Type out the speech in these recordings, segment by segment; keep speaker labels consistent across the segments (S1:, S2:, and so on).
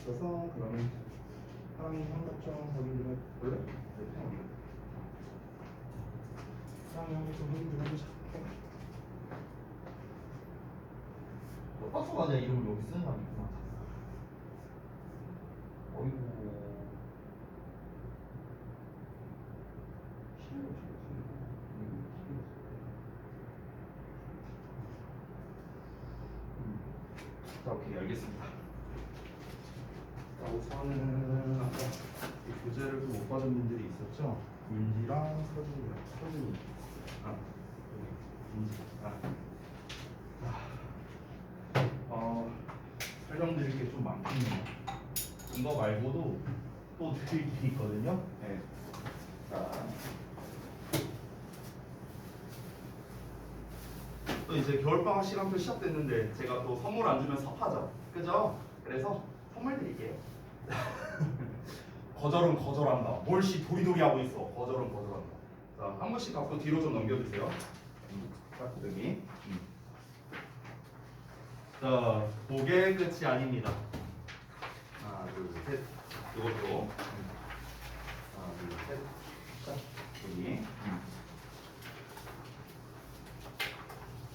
S1: 있어서 그러면 사랑의 삼각형 확인 좀 해볼래? 사랑의 삼각형 확인 좀 해보자.
S2: 박수 맞아 이름을 여기 쓰는 사람이 있구나. 어이구. 자, 오케이, 알겠습니다.
S1: 자, 우선은 아까 이 교재를 좀 못 받은 분들이 있었죠? 윤지랑 서준이. 아, 여기 윤지. 설명드릴 게 좀 많긴 해요. 이거 말고도 또 드릴 게 있거든요. 네. 자, 또 이제 겨울방학 시간표 시작됐는데 제가 또 선물 안 주면 섭하죠. 그죠? 그래서 선물 드릴게요. 거절은 거절한다. 뭘씨 도리도리 하고 있어. 거절은 거절한다. 자, 한 번씩 갖고 뒤로 좀 넘겨주세요. 자, 여기. 자, 그게 끝이 아닙니다. 하나, 둘, 셋. 이것도. 하나, 둘, 셋. 자, 여기.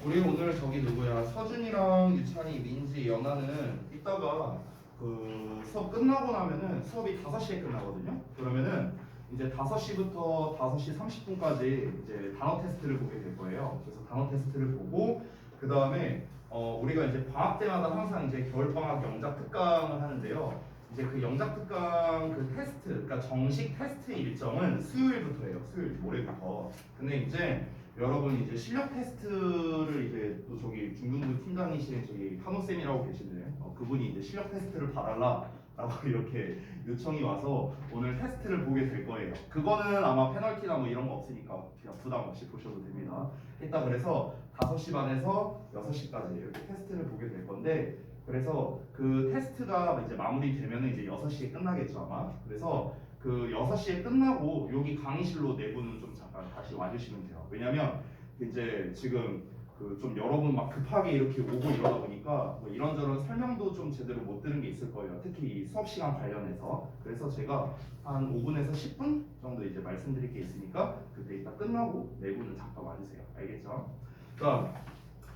S1: 우리 오늘 저기 누구야? 서준이랑 유찬이, 민지, 연아는 이따가 그 수업 끝나고 나면은 수업이 5시에 끝나거든요. 그러면은 이제 5시부터 5시 30분까지 이제 단어 테스트를 보게 될 거예요. 그래서 단어 테스트를 보고 그 다음에 우리가 이제 방학 때마다 항상 이제 겨울방학 영작 특강을 하는데요. 이제 그 영작 특강 그 테스트, 그러니까 정식 테스트 일정은 수요일부터예요. 수요일 모레부터. 근데 이제 여러분 이제 실력 테스트를 이제 또 저기 중등부 팀장이신 저기 한호 쌤이라고 계신데 그분이 이제 실력 테스트를 봐달라라고 이렇게 요청이 와서 오늘 테스트를 보게 될 거예요. 그거는 아마 페널티나 뭐 이런 거 없으니까 그냥 부담 없이 보셔도 됩니다. 일단 그래서 5시 반에서 6시까지 이렇게 테스트를 보게 될 건데 그래서 그 테스트가 이제 마무리되면은 이제 6시에 끝나겠죠 아마. 그래서 그 6시에 끝나고 여기 강의실로 네 분은 좀 잠깐 다시 와주시면 돼요. 왜냐면 이제 지금 그 좀 여러분 막 급하게 이렇게 오고 이러다 보니까 뭐 이런저런 설명도 좀 제대로 못 들은 게 있을 거예요. 특히 이 수업 시간 관련해서. 그래서 제가 한 5분에서 10분 정도 이제 말씀드릴 게 있으니까 그때 이따 끝나고 네 분은 잠깐 와주세요. 알겠죠? 그럼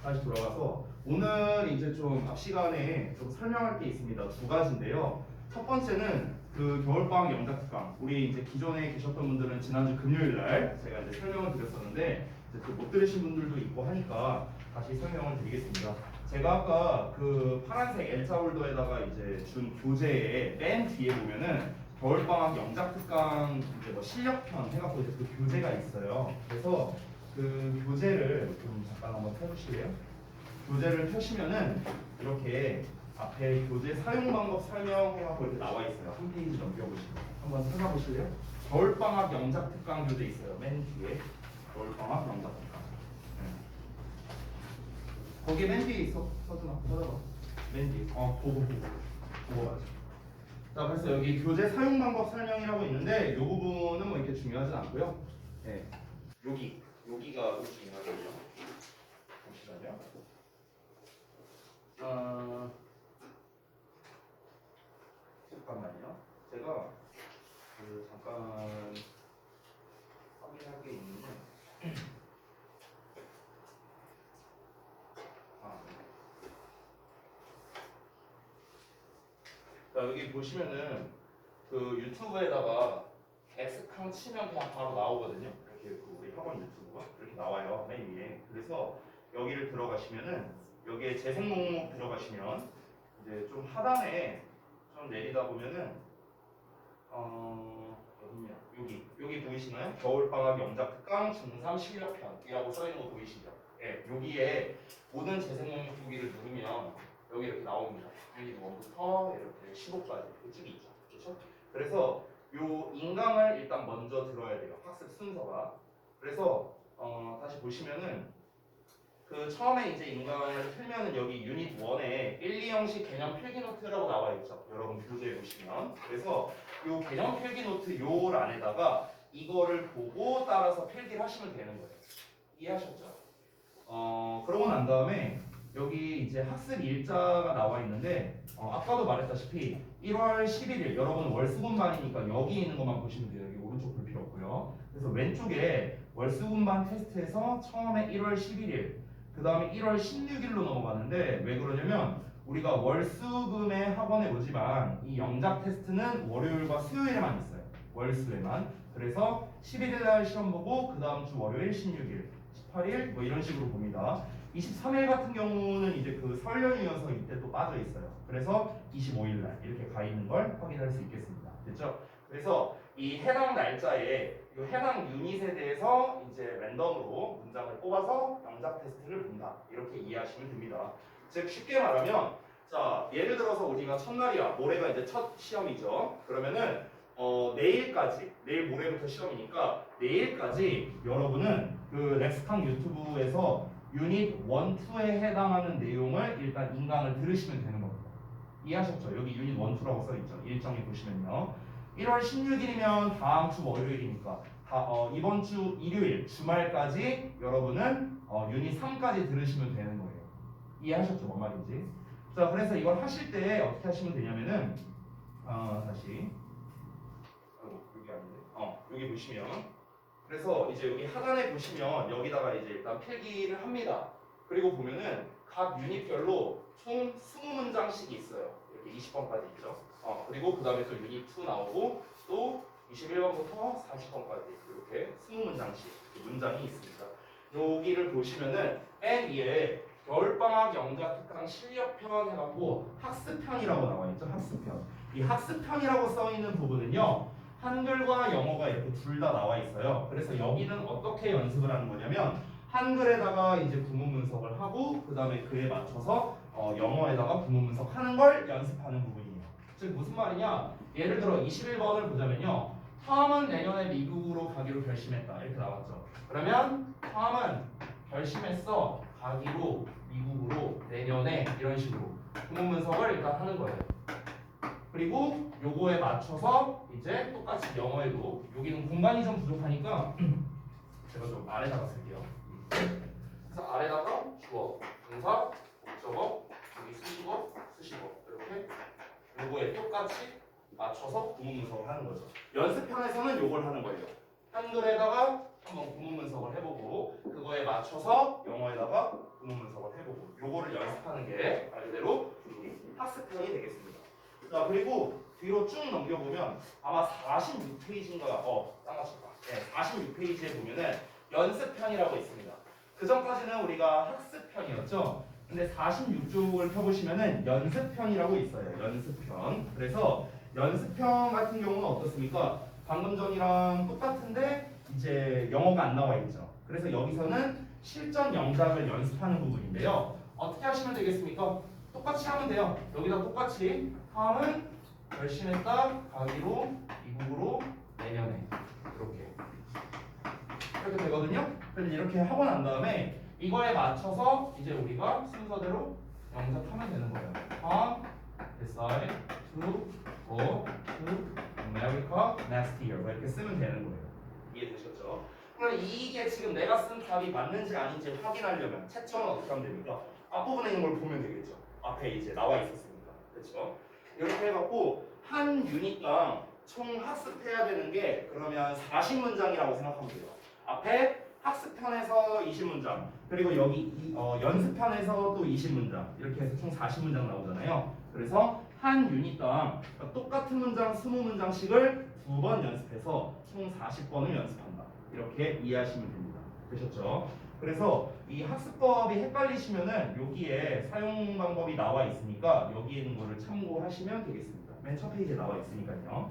S1: 다시 돌아가서 오늘 이제 좀 앞 시간에 좀 설명할 게 있습니다. 2가지인데요. 첫 번째는 그 겨울방학 영작 특강. 우리 이제 기존에 계셨던 분들은 지난주 금요일 날 제가 이제 설명을 드렸었는데 이제 또 못 들으신 분들도 있고 하니까 다시 설명을 드리겠습니다. 제가 아까 그 파란색 L자홀더에다가 이제 준 교재에 맨 뒤에 보면은 겨울방학 영작 특강 이제 뭐 실력편 해갖고 이제 그 교재가 있어요. 그래서 그 교재를 좀 잠깐 한번 펴주실래요? 교재를 펴시면은 이렇게 앞에 교재 사용 방법 설명해갖고 이렇게 나와 있어요. 한 페이지 넘겨보시고 한번 찾아보실래요? 겨울방학 영작 특강 교재 있어요. 맨 뒤에 겨울방학 영작 특강. 거기 맨 뒤에 있어. 서준아, 찾아봐. 맨 뒤에. 보고 맞아. 자, 그래서 여기 교재 사용 방법 설명이라고 있는데 이 부분은 뭐 이렇게 중요하진 않고요. 네, 여기가 좀 중요하거든요. 잠시만요. 잠깐만요. 제가 그 잠깐 확인할 게 있는데. 자, 여기 보시면은 그 유튜브에다가 X캉 치면 그냥 바로 나오거든요. 이렇게 그 우리 학원 유튜브가 이렇게 나와요. 맨 위에. 그래서 여기를 들어가시면은 여기에 재생 목록 들어가시면 이제 좀 하단에 좀 내리다 보면은 어딨냐 여기 보이시나요? 겨울방학 영작 특강 중3 실력편이라고 써있는 거 보이시죠? 예, 여기에 모든 재생 목록 두 개를 누르면 여기 이렇게 나옵니다. 유닛 1부터 이렇게 15까지 쭉 있죠. 그렇죠? 그래서 요 인강을 일단 먼저 들어야 돼요. 학습 순서가. 그래서 다시 보시면은 그 처음에 이제 인강을 틀면은 여기 유닛 1에 1, 2형식 개념 필기 노트라고 나와 있죠. 여러분 교재에 보시면. 그래서 요 개념 필기 노트 요 안에다가 이거를 보고 따라서 필기를 하시면 되는 거예요. 이해하셨죠? 그러고 난 다음에 여기 이제 학습 일자가 나와 있는데 아까도 말했다시피 1월 11일 여러분 월수금반이니까 여기 있는 것만 보시면 돼요. 여기 오른쪽 볼 필요 없고요. 그래서 왼쪽에 월수금반 테스트에서 처음에 1월 11일 그 다음에 1월 16일로 넘어가는데 왜 그러냐면 우리가 월수금의 학원에 오지만 이 영작 테스트는 월요일과 수요일에만 있어요. 월수에만. 그래서 11일 날 시험 보고 그 다음 주 월요일 16일 18일 뭐 이런 식으로 봅니다. 23일 같은 경우는 이제 그 설 연휴여서 이때 또 빠져 있어요. 그래서 25일 날 이렇게 가 있는 걸 확인할 수 있겠습니다. 됐죠? 그래서 이 해당 날짜에 이 해당 유닛에 대해서 이제 랜덤으로 문장을 뽑아서 영작 테스트를 본다. 이렇게 이해하시면 됩니다. 즉 쉽게 말하면 자 예를 들어서 우리가 첫날이야. 모레가 이제 첫 시험이죠. 그러면은 내일까지 내일 모레부터 시험이니까 내일까지 여러분은 그 렉스캉 유튜브에서 유닛 1, 2에 해당하는 내용을 일단 인강을 들으시면 되는 겁니다. 이해하셨죠? 여기 유닛 1, 2라고 써있죠. 일정에 보시면요. 1월 16일이면 다음 주 월요일이니까 이번 주 일요일 주말까지 여러분은 유닛 3까지 들으시면 되는 거예요. 이해하셨죠? 뭔 말인지. 자, 그래서 이걸 하실 때 어떻게 하시면 되냐면은 다시 여기 아닌데 여기 보시면 그래서 이제 여기 하단에 보시면 여기다가 이제 일단 필기를 합니다. 그리고 보면은 각 유닛별로 총 20문장씩 있어요. 이렇게 20번까지 있죠. 그리고 그 다음에 또 유닛 2 나오고 또 21번부터 40번까지 이렇게 20문장씩 문장이 있습니다. 여기를 보시면은 맨 위에 겨울방학 영작 특강 실력편 해갖고 학습편이라고 나와 있죠. 학습편. 이 학습편이라고 써 있는 부분은요. 한글과 영어가 이렇게 둘 다 나와 있어요. 그래서 여기는 어떻게 연습을 하는 거냐면 한글에다가 이제 구문 분석을 하고 그 다음에 그에 맞춰서 영어에다가 구문 분석하는 걸 연습하는 부분이에요. 즉 무슨 말이냐? 예를 들어 21번을 보자면요. 탐은 내년에 미국으로 가기로 결심했다. 이렇게 나왔죠. 그러면 탐은 결심했어. 가기로 미국으로 내년에 이런 식으로 구문 분석을 일단 하는 거예요. 그리고 요거에 맞춰서 이제 똑같이 영어에도 여기는 공간이 좀 부족하니까 제가 좀 아래다가 쓸게요. 그래서 아래다가 주어, 동사, 목적어, 여기 수식어 이렇게 요거에 똑같이 맞춰서 구문 분석을 하는 거죠. 연습편에서는 요걸 하는 거예요. 한글에다가 한번 구문 분석을 해보고 그거에 맞춰서 영어에다가 구문 분석을 해보고 요거를 연습하는 게 말 그대로 학습편이 되겠습니다. 자 그리고 뒤로 쭉 넘겨보면 아마 46페이지인가 딱 맞췄다. 네, 46페이지에 보면은 연습편이라고 있습니다. 그 전까지는 우리가 학습편이었죠. 근데 46쪽을 펴보시면은 연습편이라고 있어요. 연습편. 그래서 연습편 같은 경우는 어떻습니까? 방금 전이랑 똑같은데 이제 영어가 안 나와 있죠. 그래서 여기서는 실전 영작을 연습하는 부분인데요. 어떻게 하시면 되겠습니까? 똑같이 하면 돼요. 여기다 똑같이 다음은 결심했다 가기로 미국으로 내년에 이렇게 되거든요. 그래서 이렇게 하고 난 다음에 이거에 맞춰서 이제 우리가 순서대로 영작하면 되는 거예요. Tom decide to go to America next year 뭐 이렇게 쓰면 되는 거예요. 이해되셨죠? 그럼 이게 지금 내가 쓴 답이 맞는지 아닌지 확인하려면 채점은 어떻게 하면 됩니까? 앞부분에 있는 걸 보면 되겠죠. 앞에 이제 나와 있었으니까. 그렇죠? 이렇게 해갖고 한 유닛당 총 학습해야 되는 게 그러면 40문장이라고 생각하면 돼요. 앞에 학습편에서 20문장 그리고 여기 연습편에서 또 20문장 이렇게 해서 총 40문장 나오잖아요. 그래서 한 유닛당 똑같은 문장 20문장씩을 2번 연습해서 총 40번을 연습한다. 이렇게 이해하시면 됩니다. 되셨죠? 그래서 이 학습법이 헷갈리시면은 여기에 사용 방법이 나와 있으니까 여기 있는 거를 참고하시면 되겠습니다. 맨 첫 페이지에 나와 있으니까요.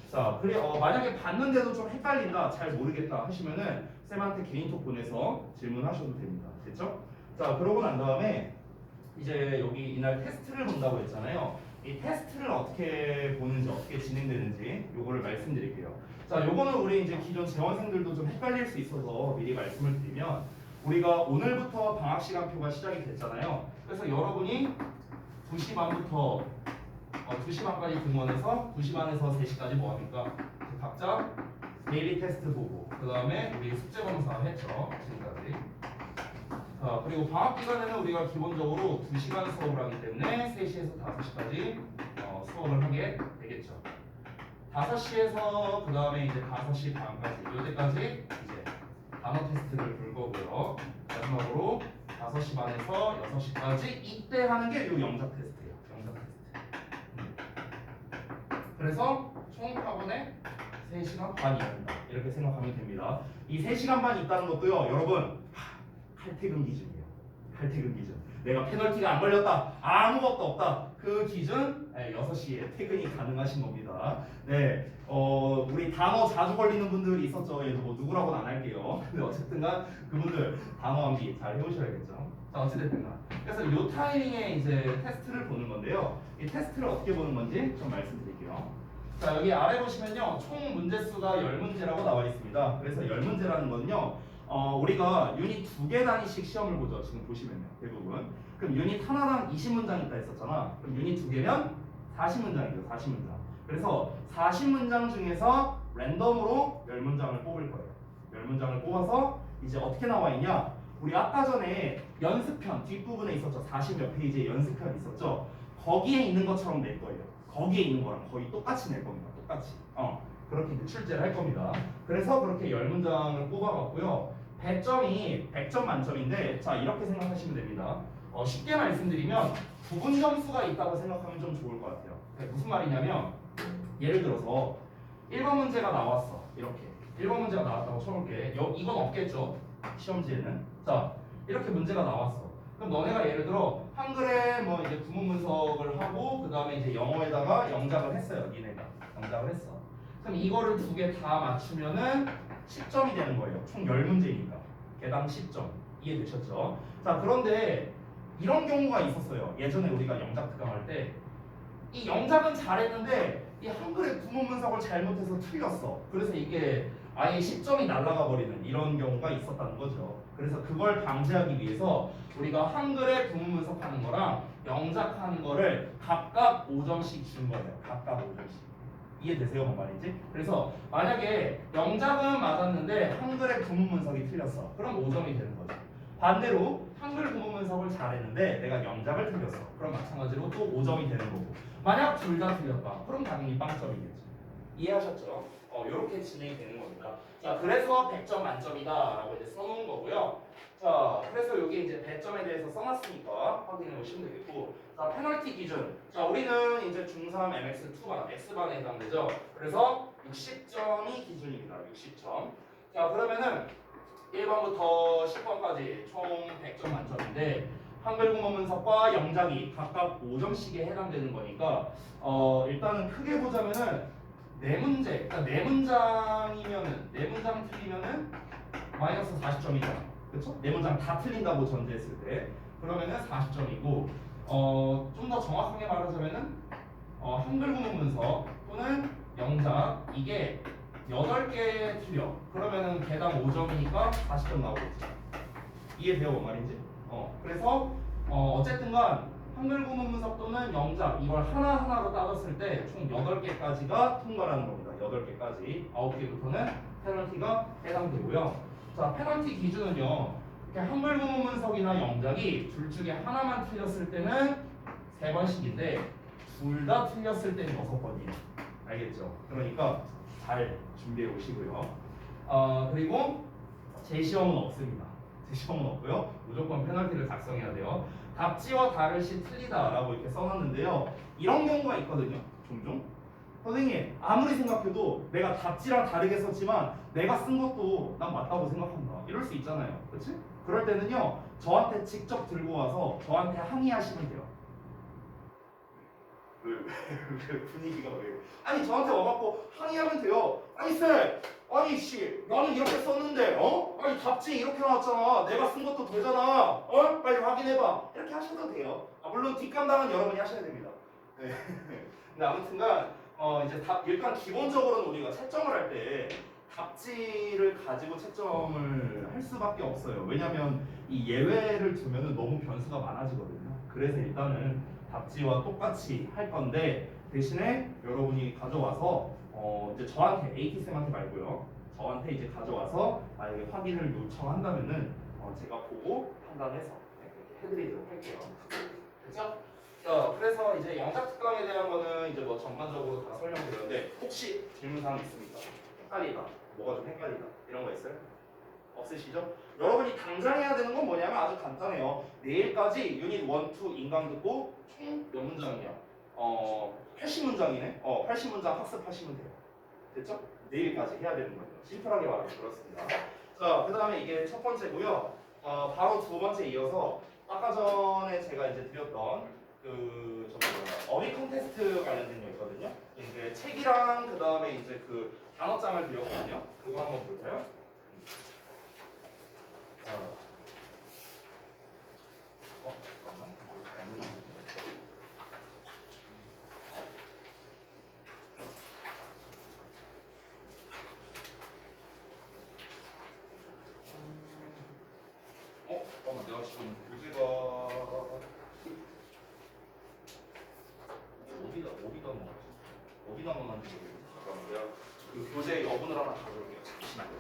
S1: 자, 그래 만약에 봤는데도 좀 헷갈린다, 잘 모르겠다 하시면은 쌤한테 개인톡 보내서 질문하셔도 됩니다. 됐죠? 자, 그러고 난 다음에 이제 여기 이날 테스트를 본다고 했잖아요. 이 테스트를 어떻게 보는지 어떻게 진행되는지 요거를 말씀드릴게요. 자, 요거는 우리 이제 기존 재원생들도 좀 헷갈릴 수 있어서 미리 말씀을 드리면 우리가 오늘부터 방학 시간표가 시작이 됐잖아요. 그래서 여러분이 2시 반부터 2시 반까지 등원해서 2시 반에서 3시까지 뭐 합니까? 각자 데일리 테스트 보고 그 다음에 우리 숙제 검사 했죠. 지금까지. 자, 그리고 방학 기간에는 우리가 기본적으로 2시간 수업을 하기 때문에 3시에서 5시까지 수업을 하게 되겠죠. 5시에서 그 다음에 이제 5시 반까지 이때까지 이제 단어 테스트를 볼 거고요. 마지막으로 5시 반에서 6시까지 이때 하는 게 요 영작 테스트예요. 영작 테스트. 그래서 총 학원에 3시간 반이 된다. 이렇게 생각하면 됩니다. 이 3시간 반이 있다는 것도요, 여러분 칼퇴근 기준이에요. 칼퇴근 기준. 내가 페널티가 안 걸렸다. 아무것도 없다. 그 기준 6시에 퇴근이 가능하신 겁니다. 네, 우리 단어 자주 걸리는 분들이 있었죠. 얘도 뭐 누구라고는 안 할게요. 근데 어쨌든간 그분들 단어 암기 잘 해오셔야겠죠. 자, 어찌됐든간. 그래서 이 타이밍에 이제 테스트를 보는 건데요. 이 테스트를 어떻게 보는 건지 좀 말씀드릴게요. 자, 여기 아래 보시면요, 총 문제수가 10문제라고 나와 있습니다. 그래서 10문제라는 건요, 우리가 유닛 2개 단위씩 시험을 보죠. 지금 보시면요, 대부분. 그럼 유닛 하나당 20문장 있다 했었잖아. 그럼 유닛 2개면 40문장이죠. 40문장. 그래서 40문장 중에서 랜덤으로 10문장을 뽑을 거예요. 10문장을 뽑아서 이제 어떻게 나와 있냐? 우리 아까 전에 연습편 뒷부분에 있었죠. 40몇 페이지의 연습편 있었죠. 거기에 있는 것처럼 낼 거예요. 거기에 있는 거랑 거의 똑같이 낼 겁니다. 똑같이. 그렇게 이제 출제를 할 겁니다. 그래서 그렇게 10문장을 뽑아봤고요. 100점이 100점 만점인데, 자, 이렇게 생각하시면 됩니다. 쉽게 말씀드리면 부분 점수가 있다고 생각하면 좀 좋을 것 같아요. 무슨 말이냐면, 예를 들어서 1번 문제가 나왔어. 이렇게 1번 문제가 나왔다고 쳐볼게. 이건 없겠죠, 시험지에는. 자, 이렇게 문제가 나왔어. 그럼 너네가 예를 들어 한글에 뭐 이제 구문 분석을 하고 그 다음에 이제 영어에다가 영작을 했어요. 니네가 영작을 했어. 그럼 이거를 2개 다 맞추면은 10점이 되는 거예요. 총 10문제니까 개당 10점. 이해되셨죠? 자, 그런데 이런 경우가 있었어요. 예전에 우리가 영작 특강할 때 이 영작은 잘했는데 이 한글의 구문 분석을 잘못해서 틀렸어. 그래서 이게 아예 10점이 날아가 버리는 이런 경우가 있었다는 거죠. 그래서 그걸 방지하기 위해서 우리가 한글에 구문 분석하는 거랑 영작하는 거를 각각 5점씩 준 거예요. 각각 5점씩. 이해되세요? 뭔 말인지? 그래서 만약에 영작은 맞았는데 한글의 구문 분석이 틀렸어. 그럼 5점이 되는 거죠. 반대로 한글 구문 분석을 잘했는데 내가 영작을 틀렸어. 그럼 마찬가지로 또 5점이 되는 거고. 만약 둘 다 틀렸다. 그럼 당연히 빵점이겠죠. 이해하셨죠? 이렇게 진행이 되는 겁니다. 자, 그래서 100점 만점이다라고 이제 써놓은 거고요. 자, 그래서 여기 이제 100점에 대해서 써놨으니까 확인해 보시면 되겠고, 자, 페널티 기준. 자, 우리는 이제 중3 MX2반, X반에 해당되죠. 그래서 60점이 기준입니다. 60점. 자, 그러면은 1번부터 10번까지 총 100점 만점인데 한글 구문 분석과 영작이 각각 5점씩에 해당되는 거니까 일단은 크게 보자면은 4문제, 그러니까 4문장이면은 4문장 틀리면은 마이너스 40점이잖아. 그렇죠? 4문장 다 틀린다고 전제했을 때 그러면은 40점이고 좀 더 정확하게 말하자면은 한글 구문 분석 또는 영작 이게 8개 틀려. 그러면은 개당 5점이니까 40점 나오겠지. 이해돼요? 뭔 말인지? 그래서 어쨌든간 한글 구문 분석 또는 영작 이걸 하나하나로 따졌을 때 총 8개까지가 통과라는 겁니다. 8개까지. 9개부터는 페널티가 해당되고요. 자, 페널티 기준은요. 이렇게 한글 구문 분석이나 영작이 둘 중에 하나만 틀렸을 때는 3번씩인데 둘 다 틀렸을 때는 6번이에요. 알겠죠? 그러니까 잘 준비해 오시고요. 그리고 재시험은 없습니다. 재시험은 없고요. 무조건 페널티를 작성해야 돼요. 답지와 다를 시 틀리다라고 이렇게 써놨는데요. 이런 경우가 있거든요. 종종. 선생님 아무리 생각해도 내가 답지랑 다르게 썼지만 내가 쓴 것도 난 맞다고 생각한다. 이럴 수 있잖아요. 그렇지? 그럴 때는요. 저한테 직접 들고 와서 저한테 항의하시면 돼요. 분위기가 왜? 아니 저한테 와갖고 항의하면 돼요. 아니 쌤, 아니 씨, 나는 이렇게 썼는데, 아니 답지 이렇게 나왔잖아. 내가 쓴 것도 되잖아. 빨리 확인해봐. 이렇게 하셔도 돼요. 물론 뒷감당은 여러분이 하셔야 됩니다. 네. 근데 아무튼간 이제 일단 기본적으로는 우리가 채점을 할 때 답지를 가지고 채점을 할 수밖에 없어요. 왜냐하면 이 예외를 두면은 너무 변수가 많아지거든요. 그래서 일단은 답지와 똑같이 할 건데 대신에 여러분이 가져와서 이제 저한테 AT쌤한테 말고요. 저한테 이제 가져와서 만약에 확인을 요청한다면은 제가 보고 판단해서 이렇게 해드리도록 할게요. 그죠? 그래서 이제 영작 특강에 대한 거는 이제 뭐 전반적으로 다 설명드렸는데 혹시 질문사항 있습니까? 헷갈리다, 뭐가 좀 헷갈리다 이런 거 있어요? 없으시죠? 여러분이 당장 해야 되는 건 뭐냐면 아주 간단해요. 내일까지 유닛 1, 2 인강 듣고 총 몇 문장이야? 80문장이네? 80문장 학습하시면 돼요. 됐죠? 내일까지 해야 되는 거예요. 심플하게 말하면 그렇습니다. 자, 그 다음에 이게 첫 번째고요. 바로 두 번째 이어서 아까 전에 제가 이제 드렸던 어휘 콘테스트 관련된 거 있거든요. 이제 책이랑 그 다음에 이제 그 단어장을 드렸거든요. 그거 한번 볼까요? 잠깐만, 내가 지금 교재가 어디다 넣었는지 모르겠어. 잠깐만, 내가 그 교재 여분을 하나 가져올게요. 잠시만요.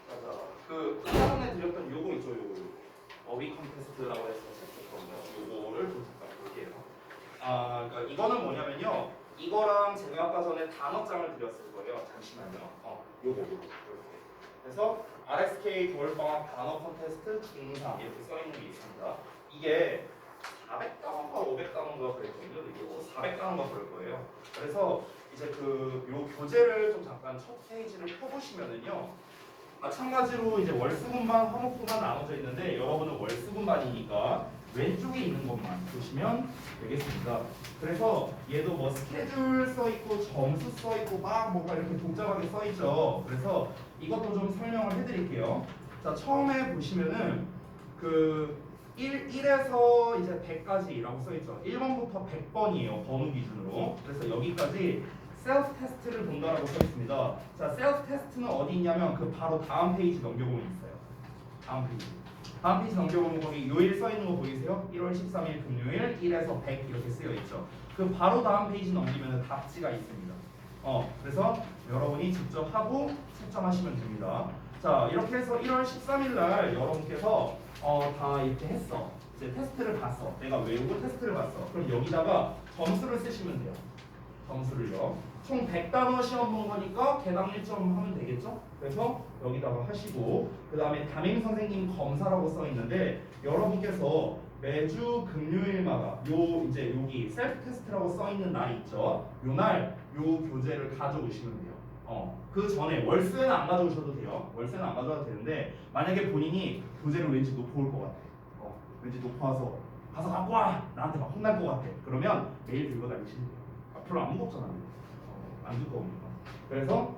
S1: 자, 그 사전에 드렸던 요거 있죠, 요거. 어휘 콘테스트라고 해서 했었거든요. 요거를 좀 잠깐 볼게요. 그러니까 이거는 뭐냐면요. 이거랑 제가 아까 전에 단어장을 드렸을 거예요. 잠시만요. 요거. 이렇게. 그래서 RSK 겨울방학 단어 콘테스트 중3 이렇게 써 있는 게 있습니다. 이게 400단원가 500단원가 그랬거든요. 이게 400단원가 그럴 거예요. 그래서 이제 요 교재를 좀 잠깐 첫 페이지를 펴보시면은요. 마찬가지로 이제 월수분반, 화목분반 나눠져 있는데 여러분은 월수분반이니까 왼쪽에 있는 것만 보시면 되겠습니다. 그래서 얘도 뭐 스케줄 써 있고 점수 써 있고 막 뭐가 이렇게 복잡하게 써 있죠. 그래서 이것도 좀 설명을 해드릴게요. 자, 처음에 보시면은 1에서 이제 100까지라고 써 있죠. 1번부터 100번이에요. 번호 기준으로. 그래서 여기까지 셀프 테스트를 본다라고 써 있습니다. 자, 셀프 테스트는 어디 있냐면 그 바로 다음 페이지 넘겨보면 있어요. 다음 페이지 넘겨보면 거기 요일 써 있는 거 보이세요? 1월 13일 금요일 1에서 100 이렇게 쓰여 있죠. 그 바로 다음 페이지 넘기면 답지가 있습니다. 그래서 여러분이 직접 하고 채점하시면 됩니다. 자, 이렇게 해서 1월 13일 날 여러분께서 다 이렇게 했어. 이제 테스트를 봤어. 내가 외우고 테스트를 봤어. 그럼 여기다가 점수를 쓰시면 돼요. 점수를요. 총 100단어 시험 본 거니까 개당 1점 하면 되겠죠? 그래서 여기다가 하시고 그 다음에 담임 선생님 검사라고 써 있는데 여러분께서 매주 금요일마다 이제 여기 셀프 테스트라고 써 있는 날 있죠? 요날 요 교재를 가져오시면 돼요. 그 전에 월수에는 안 가져오셔도 돼요. 월수에는 안 가져와도 되는데 만약에 본인이 교재를 왠지 놓고 올 것 같아. 왠지 놓고 와서 가서 갖고 와! 나한테 막 혼날 것 같아. 그러면 매일 들고 다니시면 돼요. 별로 안 무겁잖아요. 안 두꺼우니까. 그래서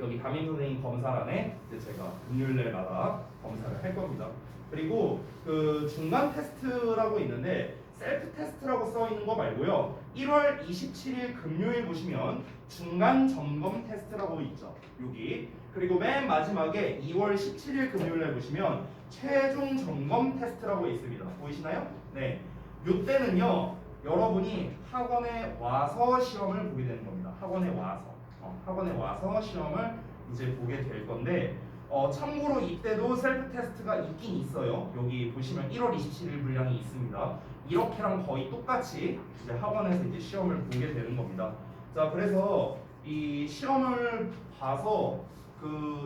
S1: 여기 담임 선생님 검사란에 이제 제가 금요일날마다 검사를 할 겁니다. 그리고 그 중간 테스트라고 있는데 셀프 테스트라고 써 있는 거 말고요. 1월 27일 금요일 보시면 중간 점검 테스트라고 있죠. 여기. 그리고 맨 마지막에 2월 17일 금요일날 보시면 최종 점검 테스트라고 있습니다. 보이시나요? 네. 요때는요. 여러분이 학원에 와서 시험을 보게 되는 겁니다. 학원에 와서 시험을 이제 보게 될 건데 참고로 이때도 셀프 테스트가 있긴 있어요. 여기 보시면 1월 27일 분량이 있습니다. 이렇게랑 거의 똑같이 이제 학원에서 이제 시험을 보게 되는 겁니다. 자, 그래서 이 시험을 봐서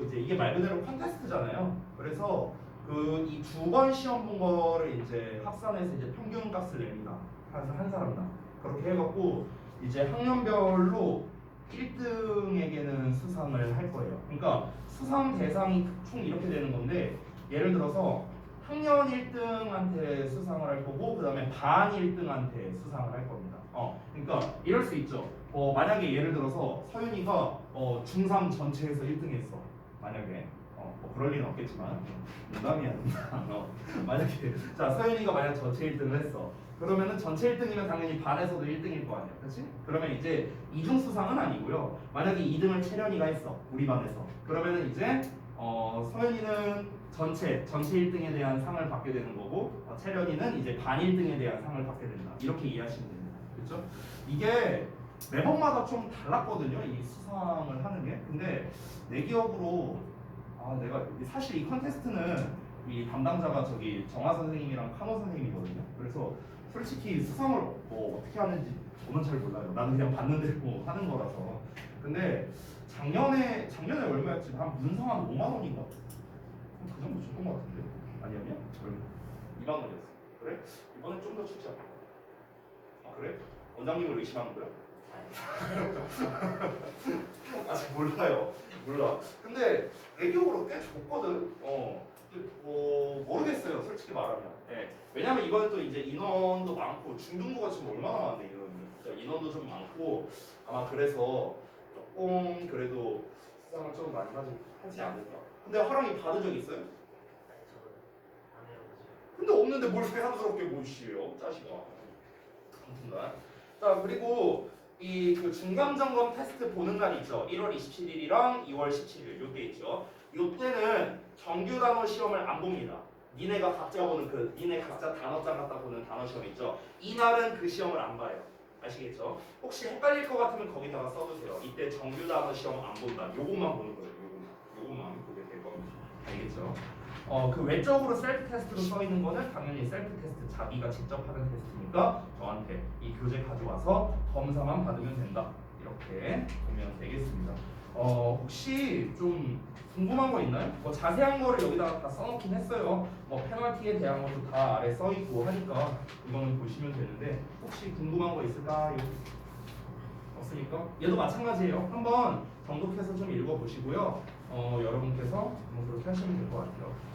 S1: 이제 이게 말 그대로 콘테스트잖아요. 그래서 이 2번 시험 본 거를 이제 합산해서 이제 평균 값을 냅니다. 한 사람당. 그렇게 해갖고 이제 학년별로 1등에게는 수상을 할 거예요. 그러니까 수상 대상이 총 이렇게 되는 건데 예를 들어서 학년 1등한테 수상을 할 거고 그 다음에 반 1등한테 수상을 할 겁니다. 그러니까 이럴 수 있죠. 만약에 예를 들어서 서윤이가 중3 전체에서 1등 했어. 만약에 뭐 그럴 리는 없겠지만 농담이야. 만약에 자 서윤이가 만약 전체 1등을 했어. 그러면은 전체 1등이면 당연히 반에서도 1등일 거 아니야, 그렇지? 그러면 이제 이중 수상은 아니고요. 만약에 2등을 채련이가 했어, 우리 반에서. 그러면은 이제 서연이는 전체 1등에 대한 상을 받게 되는 거고 채련이는 이제 반 1등에 대한 상을 받게 된다. 이렇게 이해하시면 됩니다. 그렇죠? 이게 매번마다 좀 달랐거든요. 이 수상을 하는 게. 근데 내 기억으로 내가 사실 이 컨테스트는 이 담당자가 저기 정화 선생님이랑 카노 선생님이거든요. 그래서 솔직히 수상을 뭐 어떻게 하는지 저는 잘 몰라요. 나는 그냥 받는 대로 하는 거라서. 근데 작년에 얼마였지? 한 문상 한 5만 원인가? 그 정도 줬던 것 같은데. 아니었냐? 2만 원이었어. 그래? 이번엔 좀 더 주지 않을까? 그래? 원장님을 의심하는 거야? 아직 몰라요. 몰라. 근데 내 기억으로 꽤 줬거든. 모르겠어요. 솔직히 말하면. 예. 왜냐면 이번에 또 이제 인원도 많고 중등부가 지금 얼마나 많네 인원이. 인원도 좀 많고 아마 그래서 조금 그래도 수상을 좀 많이 하지 않을까. 근데 하랑이 받은 적 있어요? 근데 없는데 뭘 새삼스럽게 모시요 짜식아. 아무튼간. 자 그리고 이 그 중간 점검 테스트 보는 날 있죠. 1월 27일이랑 2월 17일 요때 있죠. 요때는 정규 단어 시험을 안 봅니다. 니네가 각자 보는 니네 각자 단어장 갖다 보는 단어 시험 있죠. 이날은 그 시험을 안 봐요. 아시겠죠? 혹시 헷갈릴 것 같으면 거기다가 써두세요. 이때 정규 단어 시험 안 본다. 요것만 보는 거예요. 요것만 보게 될 겁니다. 알겠죠? 그 외적으로 셀프 테스트로 써 있는 거는 당연히 셀프 테스트 자기가 직접 하는 테스트니까 저한테 이 교재 가져와서 검사만 받으면 된다. 이렇게 보면 되겠습니다. 혹시 좀 궁금한 거 있나요? 뭐 자세한 거를 여기다가 다 써놓긴 했어요. 뭐 페널티에 대한 것도 다 아래 써 있고 하니까 이거는 보시면 되는데 혹시 궁금한 거 있을까요? 없으니까 얘도 마찬가지예요. 한번 정독해서 좀 읽어보시고요. 여러분께서 한번 그렇게 하시면 될 것 같아요.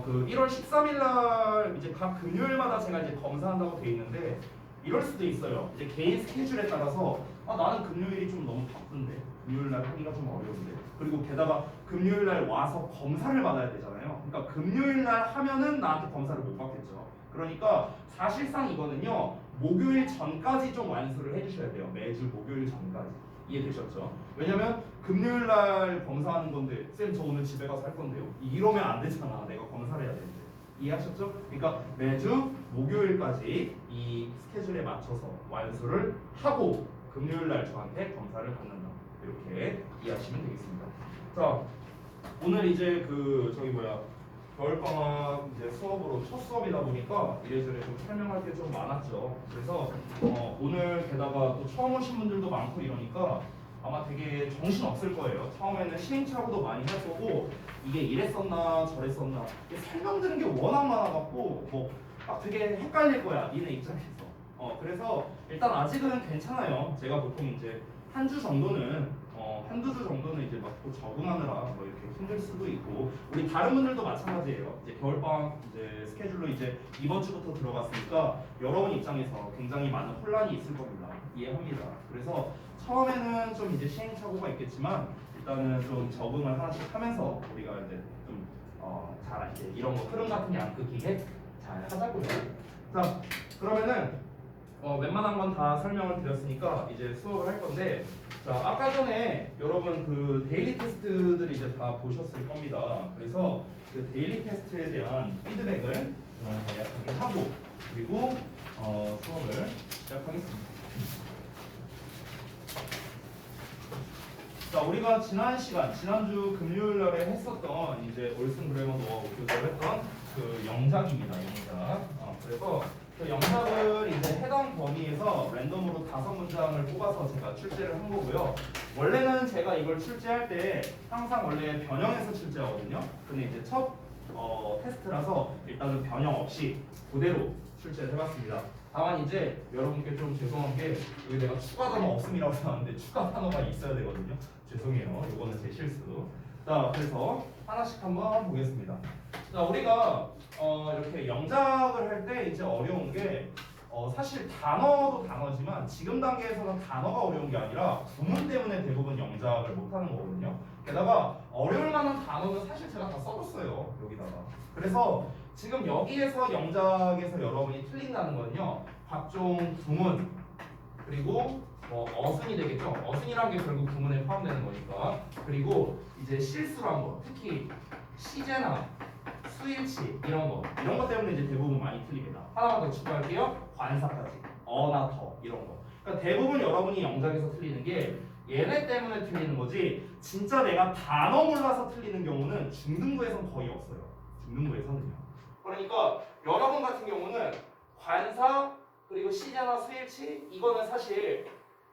S1: 그 1월 13일 날 이제 각 금요일마다 제가 이제 검사한다고 돼 있는데 이럴 수도 있어요. 이제 개인 스케줄에 따라서 나는 금요일이 좀 너무 바쁜데 금요일 날 하기가 좀 어려운데 그리고 게다가 금요일 날 와서 검사를 받아야 되잖아요. 그러니까 금요일 날 하면은 나한테 검사를 못 받겠죠. 그러니까 사실상 이거는요 목요일 전까지 좀 완수를 해주셔야 돼요. 매주 목요일 전까지. 이해되셨죠? 왜냐면 금요일 날 검사하는 건데 쌤 저 오늘 집에 가서 할 건데요. 이러면 안 되잖아. 내가 검사를 해야 되는데. 이해하셨죠? 그러니까 매주 목요일까지 이 스케줄에 맞춰서 완수를 하고 금요일 날 저한테 검사를 받는다. 이렇게 이해하시면 되겠습니다. 자, 오늘 이제 겨울방학 이제 수업으로 첫 수업이다 보니까 이래저래 좀 설명할 게 좀 많았죠. 그래서 오늘 게다가 또 처음 오신 분들도 많고 이러니까 아마 되게 정신 없을 거예요. 처음에는 시행착오도 많이 할 거고 이게 이랬었나 저랬었나 설명드리는 게 워낙 많아갖고 되게 헷갈릴 거야 니네 입장에서. 그래서 일단 아직은 괜찮아요. 제가 보통 이제 한두 주 정도는 이제 막 또 적응하느라 이렇게 힘들 수도 있고 우리 다른 분들도 마찬가지예요. 이제 겨울방학 이제 스케줄로 이제 이번 주부터 들어갔으니까 여러분 입장에서 굉장히 많은 혼란이 있을 겁니다. 이해합니다. 그래서 처음에는 좀 이제 시행착오가 있겠지만 일단은 좀 적응을 하나씩 하면서 우리가 이제 좀 잘 이제 이런 거 흐름 같은 게 안 끊기게 잘 하자고요. 자 그러면은 웬만한 건 다 설명을 드렸으니까 이제 수업을 할 건데 자 아까 전에 여러분 그 데일리 테스트들 이제 다 보셨을 겁니다. 그래서 그 데일리 테스트에 대한 피드백을 간략하게 하고 그리고 수업을 시작하겠습니다. 자 우리가 지난주 금요일 날에 했었던 이제 올슨 그래머 노하우 교재를 했던 그 영작입니다. 영작. 그래서 그 영작을 이제 해당 범위에서 랜덤으로 5문장을 뽑아서 제가 출제를 한 거고요. 원래는 제가 이걸 출제할 때 항상 원래 변형해서 출제하거든요. 근데 이제 첫 테스트라서 일단은 변형 없이 그대로 출제를 해봤습니다. 다만 이제 여러분께 좀 죄송한 게 여기 내가 추가 단어 없음이라고 나왔는데 추가 단어가 있어야 되거든요. 죄송해요. 이거는 제 실수. 자 그래서 하나씩 한번 보겠습니다. 자 우리가 이렇게 영작을 할 때 이제 어려운 게 사실 단어도 단어지만 지금 단계에서는 단어가 어려운 게 아니라 구문 때문에 대부분 영작을 못하는 거거든요. 게다가 어려울 만한 단어는 사실 제가 다 써줬어요. 여기다가. 그래서 지금 여기에서 영작에서 여러분이 틀린다는 건요. 각종 구문 그리고
S3: 뭐 어순이 되겠죠. 어순이란 게 결국 구문에 포함되는 거니까. 그리고 이제 실수란 거, 특히 시제나 수일치 이런
S1: 이런 것 때문에 이제 대부분 많이 틀립니다.
S3: 하나만 더 추가할게요.
S1: 관사까지 어나 더 이런 거. 그러니까 대부분 여러분이 영작에서 틀리는 게 얘네 때문에 틀리는 거지. 진짜 내가 단어 몰라서 틀리는 경우는 중등부에선 거의 없어요. 중등부에서는요. 그러니까 여러분 같은 경우는 관사 그리고 시제나 수일치 이거는 사실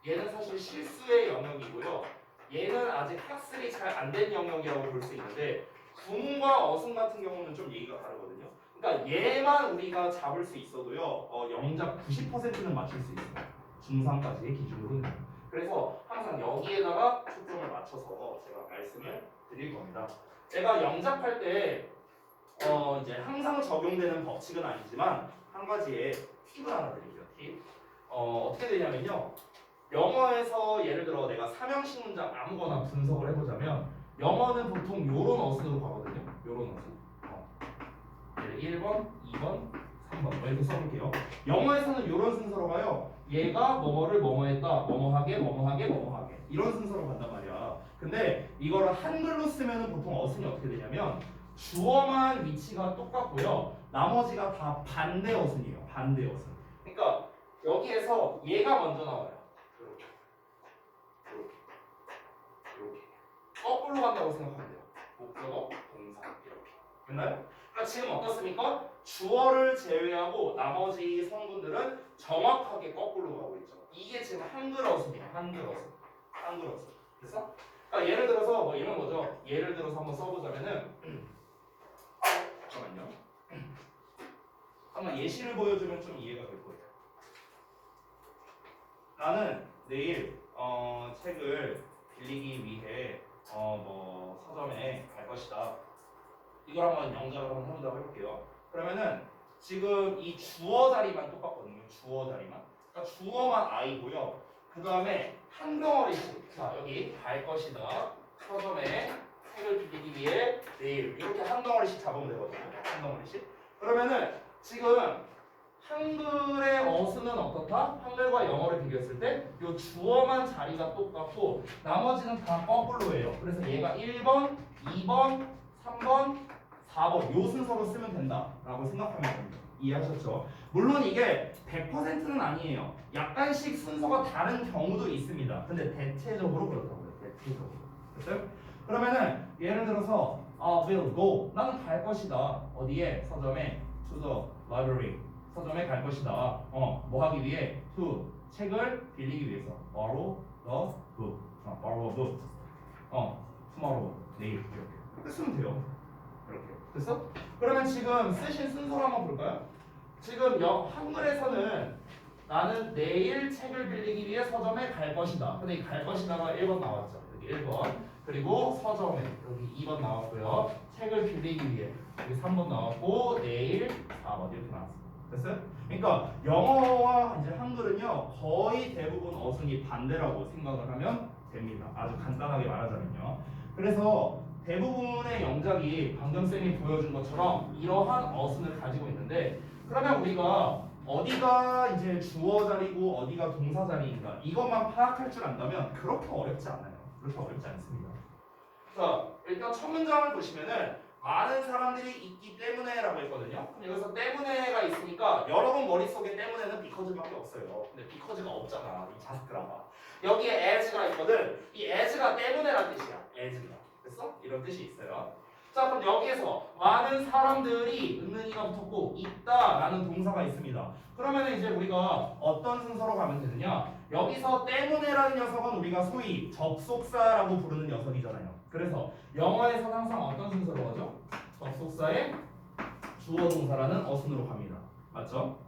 S1: 얘는 사실 실수의 영역이고요. 얘는 아직 학습이 잘 안 된 영역이라고 볼 수 있는데 구문과 어순 같은 경우는 좀 얘기가 다르거든요. 그러니까 얘만 우리가 잡을 수 있어도요. 영작 90%는 맞출 수 있어요. 중3까지의 기준으로는. 그래서 항상 여기에다가 초점을 맞춰서 제가 말씀을 드릴 겁니다. 제가 영작할 때 이제 항상 적용되는 법칙은 아니지만 한 가지의 팁을 하나 드릴게요. 팁. 어떻게 되냐면요. 영어에서 예를 들어 내가 삼형식 문장 아무거나 분석을 해보자면 영어는 보통 요런 어순으로 가거든요. 요런 어순. 1번, 2번, 3번 이렇게 써볼게요. 영어에서는 이런 순서로 가요. 얘가 뭐뭐를 뭐뭐했다, 뭐뭐하게, 뭐뭐하게, 뭐뭐하게 이런 순서로 간단 말이야. 근데 이거를 한글로 쓰면은 보통 어순이 어떻게 되냐면 주어만 위치가 똑같고요. 나머지가 다 반대 어순이에요. 반대 어순. 그러니까 여기에서 얘가 먼저 나와요. 이렇게, 이렇게 거꾸로 간다고 생각하면 돼요. 목적어, 동사 이렇게. 됐나요? 그러니까 지금 어떻습니까? 주어를 제외하고 나머지 성분들은 정확하게 거꾸로 가고 있죠. 이게 지금 한글 어순이에요. 한글 어순. 한글 어순. 됐어? 그러니까 예를 들어서 뭐 이런 거죠. 예를 들어서 한번 써보자면은 잠깐만요. 한번 예시를 보여주면 좀 이해가 될 거예요. 나는 내일 책을 빌리기 위해 뭐 서점에 갈 것이다. 이걸 한번 영작을 한번 해본다고 해볼게요. 그러면은 지금 이 주어 자리만 똑같거든요. 주어 자리만. 그러니까 주어만 I고요. 그 다음에 한 덩어리씩. 자 여기 갈 것이다. 서점에 책을 빌리기 위해 내일 이렇게 한 덩어리씩 잡으면 되거든요. 한 덩어리씩. 그러면은 지금 한글의 어순은 어떻다? 한글과 영어를 비교했을 때 이 주어만 자리가 똑같고 나머지는 다 거꾸로예요. 그래서 얘가 1번, 2번, 3번, 4번 요 순서로 쓰면 된다라고 생각하면 됩니다. 이해하셨죠? 물론 이게 100%는 아니에요. 약간씩 순서가 다른 경우도 있습니다. 근데 대체적으로 그렇다고요. 대체적으로. 됐어요? 그러면은 예를 들어서 will go 나는 갈 것이다. 어디에? 서점에 to the library 서점에 갈 것이다. 뭐 하기 위해? to 책을 빌리기 위해서 borrow the book borrow a book tomorrow 내일 이렇게 쓰면 돼요. 이렇게 됐어? 그러면 지금 쓰신 순서를 한번 볼까요? 지금 한글에서는 나는 내일 책을 빌리기 위해 서점에 갈 것이다. 근데 이 갈 것이다가 1번 나왔죠. 여기 1번. 그리고 서점에 여기 2번 나왔고요. 책을 빌리기 위해 여기 3번 나왔고 내일 4번 이렇게 나왔습니다. 됐어요? 그러니까 영어와 이제 한글은요 거의 대부분 어순이 반대라고 생각을 하면 됩니다. 아주 간단하게 말하자면요. 그래서 대부분의 영작이 방금 쌤이 보여준 것처럼 이러한 어순을 가지고 있는데 그러면 우리가 어디가 이제 주어 자리고 어디가 동사 자리인가 이것만 파악할 줄 안다면 그렇게 어렵지 않아요. 그렇게 어렵지 않습니다. 자 일단 첫 문장을 보시면은 많은 사람들이 있기 때문에라고 했거든요. 그럼 여기서 때문에가 있으니까 여러분 머릿속에 때문에는 because밖에 없어요. 근데 because가 없잖아 이 자스크라가. 여기에 as가 있거든. 이 as가 때문에란 뜻이야. as가. 됐어? 이런 뜻이 있어요. 자 그럼 여기에서 많은 사람들이 은은이가 붙었고 있다라는 동사가 있습니다. 그러면 이제 우리가 어떤 순서로 가면 되느냐? 여기서 때문에라는 녀석은 우리가 소위 접속사라고 부르는 녀석이잖아요. 그래서 영어에서는 항상 어떤 순서로 가죠? 접속사의 주어 동사라는 어순으로 갑니다. 맞죠?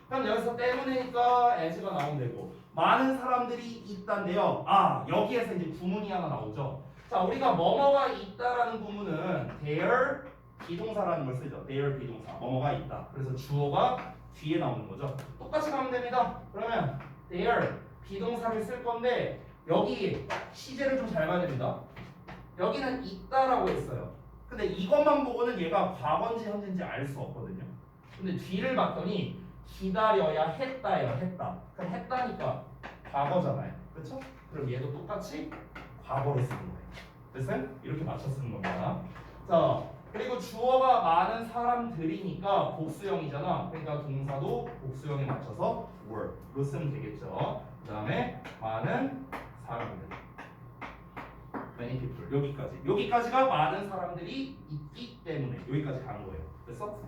S1: 그럼 여기서 때문에니까 as가 나오면 되고 많은 사람들이 있다인데요. 여기에서 이제 구문이 하나 나오죠. 자, 우리가 뭐뭐가 있다라는 구문은 there 비동사라는 걸 쓰죠. there 비동사. 뭐뭐가 있다. 그래서 주어가 뒤에 나오는 거죠. 똑같이 가면 됩니다. 그러면 there 비동사를 쓸 건데 여기 시제를 좀 잘 봐야 됩니다. 여기는 있다라고 했어요. 근데 이것만 보고는 얘가 과거인지 현재인지 알 수 없거든요. 근데 뒤를 봤더니 기다려야 했다예요. 했다. 그럼 했다니까
S3: 과거잖아요. 그렇죠? 그럼 얘도 똑같이 과거로 쓰는 거예요. 됐어요? 이렇게 맞춰 쓰는 겁니다. 자, 그리고 주어가 많은 사람들이니까 복수형이잖아. 그러니까 동사도 복수형에 맞춰서 were로 쓰면 되겠죠. 그 다음에 많은 사람들. many people. 여기까지가 많은 사람들이 있기 때문에 여기까지 간 거예요. 됐어?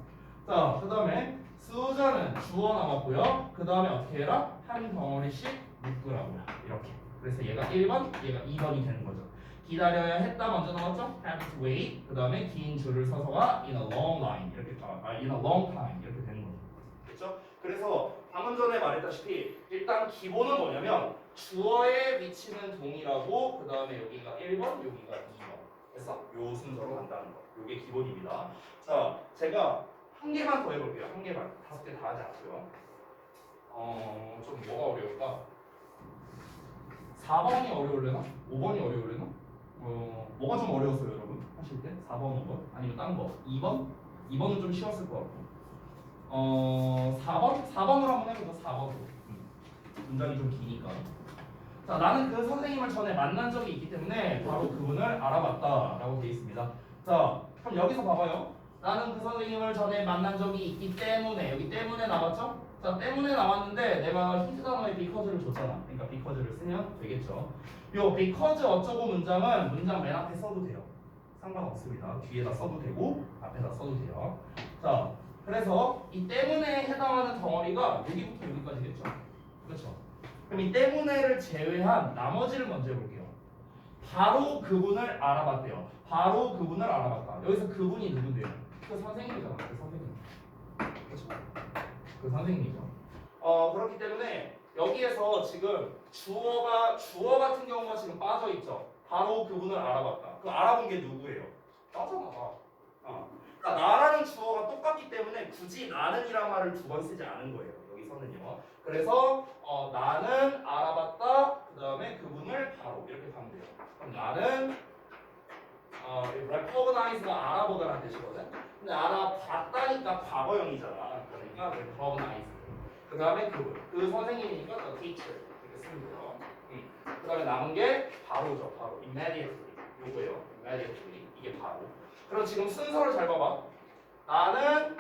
S3: 자, 그 다음에 수자는 주어 나왔고요. 그 다음에 어떻게 해라? 한 덩어리씩 묶으라고요. 이렇게. 그래서 얘가 1번, 얘가 2번이 되는 거죠. 기다려야 했다 먼저 나왔죠? have to wait. 그 다음에 긴 줄을 서서가 in a long line 이렇게 in a long time 이렇게 되는 거죠. 그렇죠? 그래서 방금 전에 말했다시피 일단 기본은 뭐냐면 주어의 위치는 동일하고 그 다음에 여기가 1번, 여기가 2번. 그래서 요 순서로 간다는 거. 요게 기본입니다. 자, 제가 한 개만 더 해볼게요. 한 개만. 5개 다 하지 않고요. 좀 뭐가 어려울까? 4번이 어려울래나? 5번이 어려울래나? 뭐가 좀 어려웠어요, 여러분? 하실 때? 4번, 5번? 아니면 딴 거? 2번? 2번은 좀 쉬웠을 것 같고. 4번? 4번으로 한번 해보자, 4번으로. 문장이 좀 기니까. 자, 나는 그 선생님을 전에 만난 적이 있기 때문에 바로 그분을 알아봤다라고 되어 있습니다. 자, 그럼 여기서 봐봐요. 나는 그 선생님을 전에 만난 적이 있기 때문에 여기 때문에 나왔죠? 자, 때문에 나왔는데 내가 힌트 단어에 because를 줬잖아. 그러니까 because를 쓰면 되겠죠. 요 because 어쩌고 문장은 문장 맨 앞에 써도 돼요. 상관없습니다. 뒤에다 써도 되고 앞에다 써도 돼요. 자, 그래서 이 때문에 해당하는 덩어리가 여기부터 여기까지겠죠. 그렇죠? 그럼 이 때문에를 제외한 나머지를 먼저 해볼게요. 바로 그분을 알아봤대요. 바로 그분을 알아봤다. 여기서 그분이 누군데요? 그 선생님이잖아. 그 선생님. 그렇죠? 그 선생님이죠. 그렇기 때문에 여기에서 지금 주어 같은 경우가 지금 빠져 있죠. 바로 그분을 알아봤다. 그 알아본 게 누구예요? 나잖아. 그러니까 나라는 주어가 똑같기 때문에 굳이 나는이란 말을 두 번 쓰지 않은 거예요. 여기서는요. 그래서 나는 알아봤다. 그 다음에 그분을 바로 이렇게 가면 돼요. 그럼 나는 recognize가 알아보다라는 뜻이거든. 근데 알아봤다니까 과거형이잖아. 그러니까 recognize. 그 다음에 그 선생님이니까 the teacher 이렇게 쓰면 돼요. 그 다음에 남은 게 바로죠. 바로 immediately. 요거예요. immediately. 이게 바로. 그럼 지금 순서를 잘 봐봐. 나는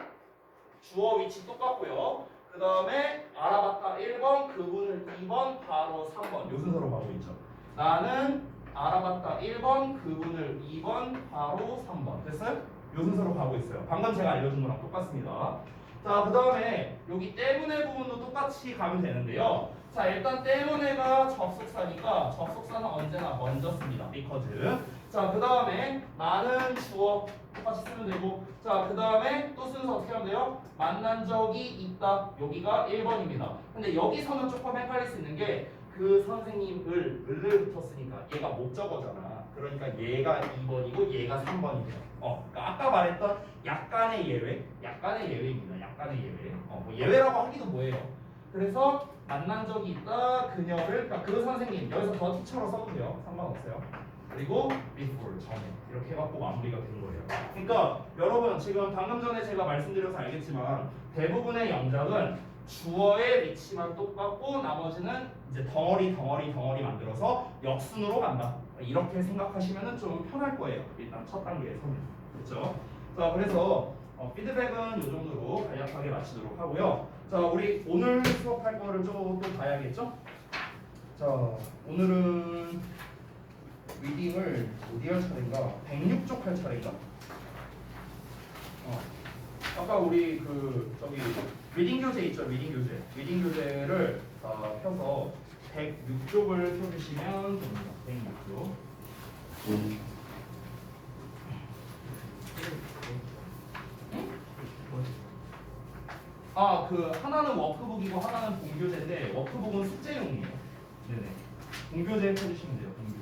S3: 주어 위치 똑같고요. 그 다음에 알아봤다 1번, 그분을 2번, 바로 3번. 요 순서로 가고 있죠. 나는 알아봤다 1번, 그분을 2번, 바로 3번. 됐어요? 요 순서로 가고 있어요. 방금 제가 알려준 거랑 똑같습니다. 자, 그 다음에 여기 때문에 부분도 똑같이 가면 되는데요. 자, 일단 때문에가 접속사니까 접속사는 언제나 먼저 씁니다. because. 자, 그 다음에 나는 주어 똑같이 쓰면 되고, 자, 그 다음에 또 순서 어떻게 하면 돼요? 만난 적이 있다. 여기가 1번입니다. 근데 여기서는 조금 헷갈릴 수 있는 게 그 선생님을 붙었으니까 얘가 목적어잖아. 그러니까 얘가 2번이고 얘가 3번이 돼요. 그러니까 아까 말했던 약간의 예외입니다. 약간의 예외. 뭐 예외라고 하기도 뭐예요. 그래서 만난 적이 있다. 그녀를, 그러니까 그 선생님 여기서 더 티처로 써도 돼요. 상관없어요. 그리고 before 전에 이렇게 해갖고 마무리가 되는 거예요. 그러니까 여러분 지금 방금 전에 제가 말씀드려서 알겠지만 대부분의 영작은 주어의 위치만 똑같고 나머지는 이제 덩어리 만들어서 역순으로 간다. 이렇게 생각하시면 좀 편할 거예요. 일단 첫 단계에서는. 그렇죠? 자, 그래서 피드백은 이 정도로 간략하게 마치도록 하고요. 자, 우리 오늘 수업할 거를 또 봐야겠죠? 자, 오늘은 리딩을 어디 할 차례인가? 106쪽 할 차례인가? 아까 우리 저기 리딩 교재 있죠? 리딩 교재를 펴서 106쪽을 펴주시면 됩니다. 106쪽. 하나는 워크북이고 하나는 본교재인데 워크북은 숙제용이에요. 네네. 본교재 펴주시면 돼요. 본교재.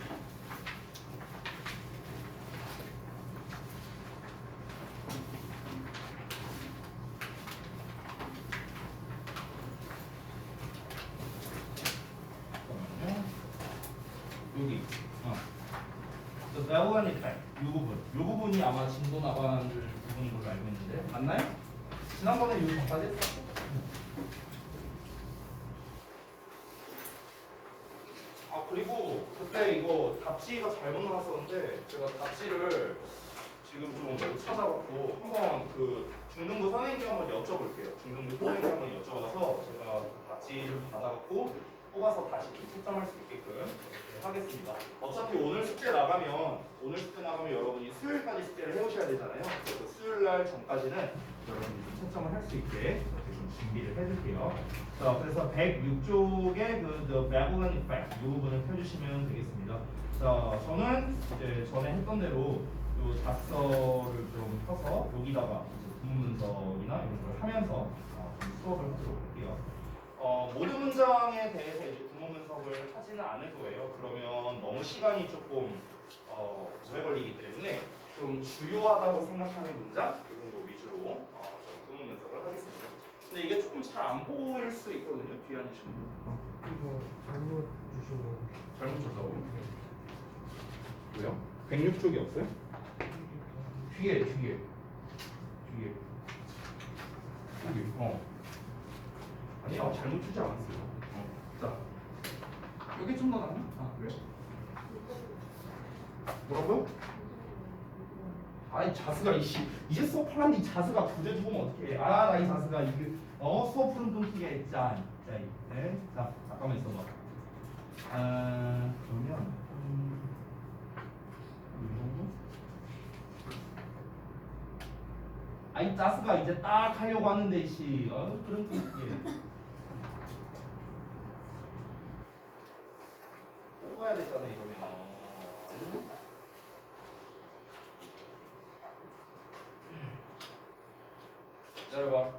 S3: 여기 The Bellman Effect 이 부분이 아마 진도 나가는 부분인 걸로 알고 있는데 맞나요? 지난번에 이 전까지 했었죠?
S1: 그리고 그때 이거 답지가 잘못 나왔었는데 제가 답지를 지금 좀 찾아봤고 한번 그 중등부 선생님께 한번 여쭤볼게요. 중등부 선생님께 한번 여쭤봐서 제가 답지를 받아갖고 뽑아서 다시 채점할 수 있게끔 이렇게 하겠습니다. 어차피 오늘 숙제 나가면 여러분이 수요일까지 숙제를 해오셔야 되잖아요. 그래서 수요일 날 전까지는 여러분이 좀 채점을 할 수 있게 이렇게 좀 준비를 해둘게요. 자, 그래서 106쪽의 그 The Babylon Effect 이 부분을 펴주시면 되겠습니다. 자, 저는 이제 전에 했던 대로 이 작서를 좀 펴서 여기다가 구문문서이나 이런 걸 하면서 좀 수업을 하도록 할게요. 모든 문장에 대해서 이제 구문 분석을 하지는 않을 거예요. 그러면 너무 시간이 조금 오래 걸리기 때문에 좀 주요하다고 생각하는 문장 이런 거 위주로 좀 구문 분석을 하겠습니다. 근데 이게 조금 잘 안 보일 수 있거든요. 뒤에 앉으시면
S4: 이거 잘못 주신 거.
S1: 잘못 줬다고? 왜요? 106쪽이 없어요? 뒤에. 아니요, 잘못 주지 않았어요. 자, 여기 좀 더 낫나? 그래요? 뭐라고요? 아이 자스가 이제 수업하는데 이 자스가 부재 두고 오면 어떡해? 나 이 자스가 이게 수업 푸른 동티게 짠. 네. 자, 잠깐만 있어봐. 그러면 이 정도? 아이 자스가 이제 딱 하려고 하는데 이씨 푸른 동티게. 뽑아야 됐잖아 이러면. 기다려봐.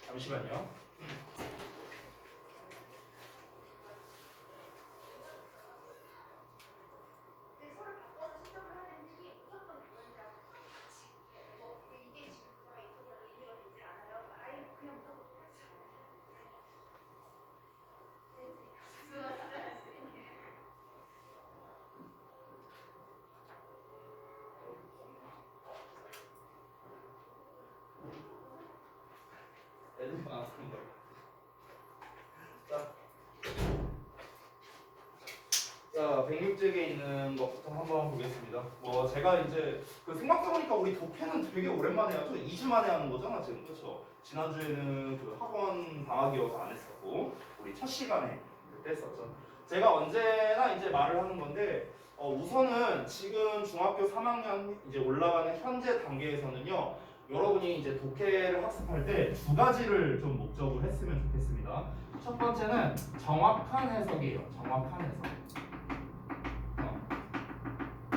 S1: 잠시만요. 애들 많았습니다. 자, 106쪽에 있는 것부터 한번 보겠습니다. 제가 이제 생각해보니까 우리 독해는 되게 오랜만에 하죠. 2주 만에 하는 거잖아 지금, 그렇죠? 지난주에는 그 학원 방학이어서 안 했었고 우리 첫 시간에 그때 했었죠. 제가 언제나 이제 말을 하는 건데 우선은 지금 중학교 3학년 이제 올라가는 현재 단계에서는요. 여러분이 이제 독해를 학습할 때 두 가지를 좀 목적으로 했으면 좋겠습니다. 첫 번째는 정확한 해석이에요. 정확한 해석.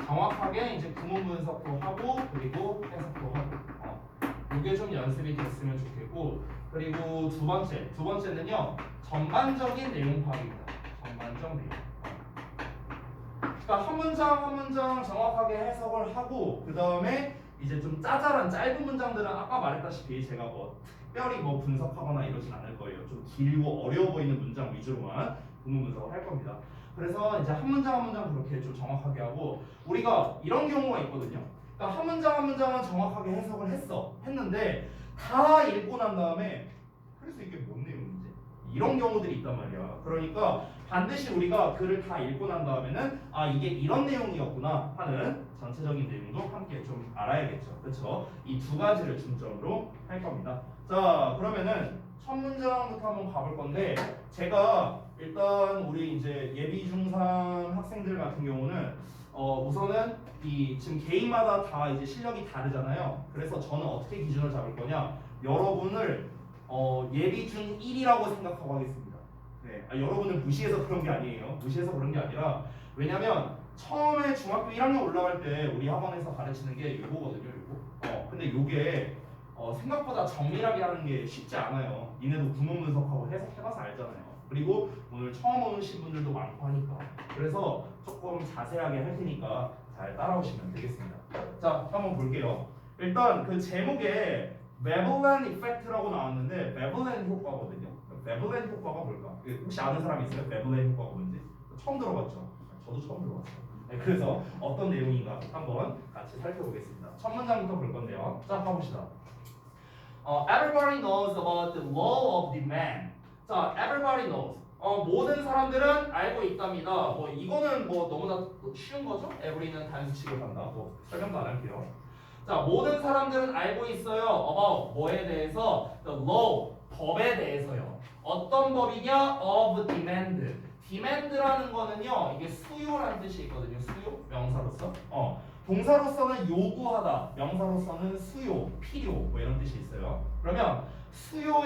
S1: 정확하게 이제 구문 분석도 하고 그리고 해석도 하고. 이게 좀 연습이 됐으면 좋겠고, 그리고 두 번째는요 전반적인 내용 파악입니다. 전반적 내용. 그러니까 한 문장 정확하게 해석을 하고 그 다음에 이제 좀 짜잘한 짧은 문장들은 아까 말했다시피 제가 특별히 분석하거나 이러진 않을 거예요. 좀 길고 어려워 보이는 문장 위주로만 구문 분석을 할 겁니다. 그래서 이제 한 문장 그렇게 좀 정확하게 하고, 우리가 이런 경우가 있거든요. 그러니까 한 문장은 정확하게 해석을 했는데 다 읽고 난 다음에 그래서 이게 뭔 내용인지 이런 경우들이 있단 말이야. 그러니까 반드시 우리가 글을 다 읽고 난 다음에는 이게 이런 내용이었구나 하는 전체적인 내용도 함께 좀 알아야겠죠. 그렇죠? 이 두 가지를 중점으로 할 겁니다. 자, 그러면은 첫 문장부터 한번 가볼 건데, 제가 일단 우리 이제 예비 중3 학생들 같은 경우는 우선은 지금 개인마다 다 이제 실력이 다르잖아요. 그래서 저는 어떻게 기준을 잡을 거냐? 여러분을 예비 중 1이라고 생각하고 하겠습니다. 네, 여러분을 무시해서 그런 게 아니에요. 무시해서 그런 게 아니라, 왜냐면 처음에 중학교 1학년 올라갈 때 우리 학원에서 가르치는 게 요거거든요. 요거. 근데 요게 생각보다 정밀하게 하는 게 쉽지 않아요. 니네도 구문 분석하고 해석해봐서 알잖아요. 그리고 오늘 처음 오신 분들도 많고 하니까, 그래서 조금 자세하게 할 테니까 잘 따라오시면 되겠습니다. 자, 한번 볼게요. 일단 그 제목에 베블렌 이펙트라고 나왔는데 베블렌 효과거든요. 베블렌 효과가 뭘까? 혹시 아는 사람 있어요? 베블렌 효과가 뭔지? 처음 들어봤죠? 저도 처음 들어봤어요. 네, 그래서 어떤 내용인가 한번 같이 살펴보겠습니다. 첫 문장부터 볼 건데요. 자, 가봅시다. Everybody knows about the law of demand.
S3: 자, everybody knows. 모든 사람들은 알고 있답니다. 뭐 이거는 뭐 너무나 쉬운 거죠? every는 단수 취급한다. 뭐 설명도 안 할게요. 자, 모든 사람들은 알고 있어요. about 뭐에 대해서? the law 법에 대해서요. 어떤 법이냐? of demand. demand라는 거는요. 이게 수요라는 뜻이 있거든요. 수요 명사로서. 동사로서는 요구하다, 명사로서는 수요, 필요 뭐 이런 뜻이 있어요. 그러면 수요